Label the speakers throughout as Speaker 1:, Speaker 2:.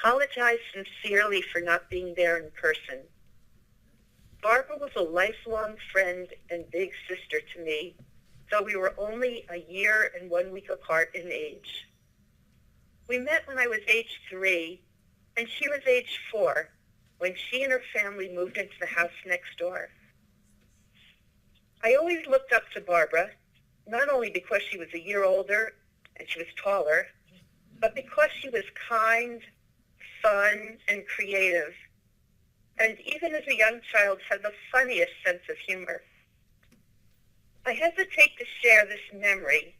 Speaker 1: apologize sincerely for not being there in person. Barbara was a lifelong friend and big sister to me, though we were only a year and 1 week apart in age. We met when I was age 3, and she was age 4, when she and her family moved into the house next door. I always looked up to Barbara, not only because she was a year older and she was taller, but because she was kind, fun, and creative, and even as a young child had the funniest sense of humor. I hesitate to share this memory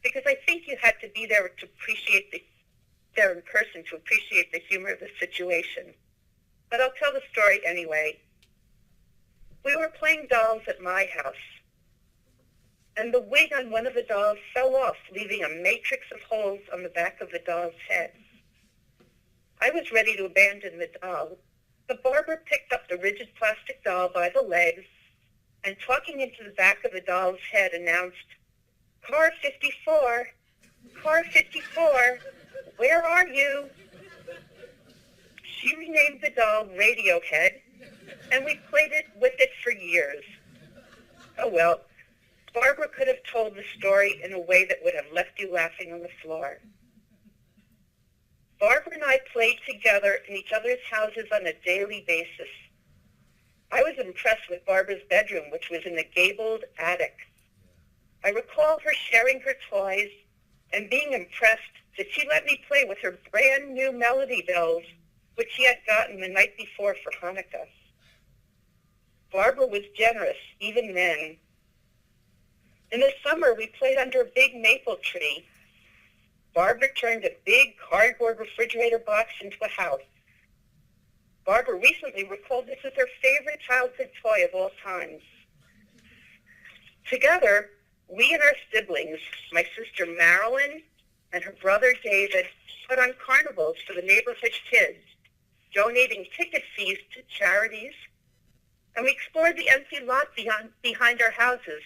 Speaker 1: because I think you had to be there to appreciate there in person to appreciate the humor of the situation. But I'll tell the story anyway. We were playing dolls at my house, and the wig on one of the dolls fell off, leaving a matrix of holes on the back of the doll's head. I was ready to abandon the doll, but Barbara picked up the rigid plastic doll by the legs and, talking into the back of the doll's head, announced, "Car 54, Car 54, where are you?" She renamed the doll Radiohead, and we played it with it for years. Oh well, Barbara could have told the story in a way that would have left you laughing on the floor. Barbara and I played together in each other's houses on a daily basis. I was impressed with Barbara's bedroom, which was in a gabled attic. I recall her sharing her toys and being impressed that she let me play with her brand new melody bells, which she had gotten the night before for Hanukkah. Barbara was generous, even then. In the summer, we played under a big maple tree. Barbara turned a big cardboard refrigerator box into a house. Barbara recently recalled this as her favorite childhood toy of all times. Together, we and our siblings, my sister Marilyn and her brother David, put on carnivals for the neighborhood kids, donating ticket fees to charities, and we explored the empty lot behind our houses,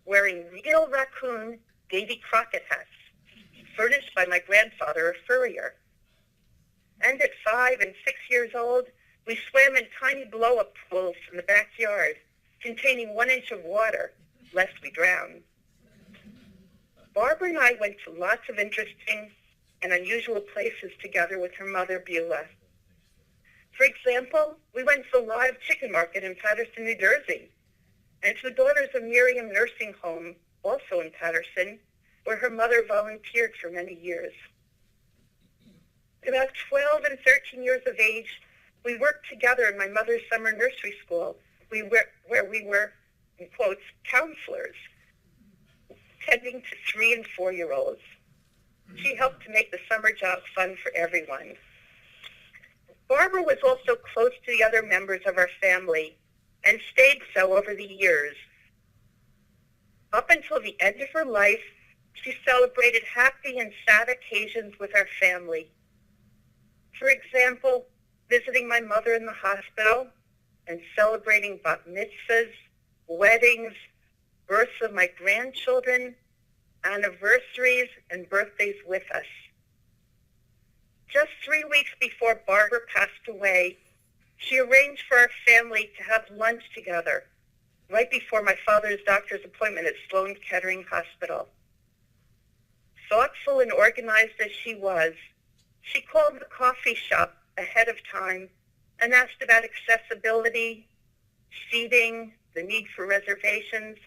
Speaker 1: wearing real raccoon Davy Crockett hats, furnished by my grandfather, a furrier. And at 5 and 6 years old, we swam in tiny blow-up pools in the backyard, containing 1 inch of water, lest we drown. Barbara and I went to lots of interesting and unusual places together with her mother, Beulah. For example, we went to the live chicken market in Patterson, New Jersey, and to the Daughters of Miriam nursing home, also in Patterson, where her mother volunteered for many years. At about 12 and 13 years of age, we worked together in my mother's summer nursery school, where we were, in quotes, counselors, tending to 3 and 4-year-olds. She helped to make the summer job fun for everyone. Barbara was also close to the other members of our family and stayed so over the years. Up until the end of her life, she celebrated happy and sad occasions with our family. For example, visiting my mother in the hospital and celebrating bat mitzvahs, weddings, births of my grandchildren, anniversaries, and birthdays with us. Just 3 weeks before Barbara passed away, she arranged for our family to have lunch together right before my father's doctor's appointment at Sloan Kettering Hospital. Thoughtful and organized as she was, she called the coffee shop ahead of time and asked about accessibility, seating, the need for reservations.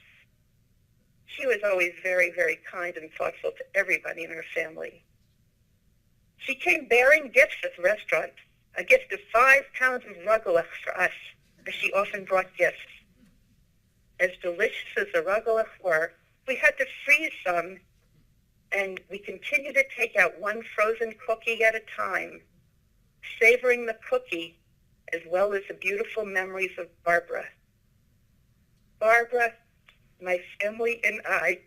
Speaker 1: She was always very, very kind and thoughtful to everybody in her family. She came bearing gifts at the restaurant, a gift of 5 pounds of rugelach for us, as she often brought gifts. As delicious as the rugelach were, we had to freeze some, and we continued to take out 1 frozen cookie at a time, savoring the cookie as well as the beautiful memories of Barbara. Barbara, my family and I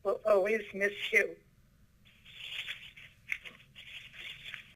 Speaker 1: will always miss you.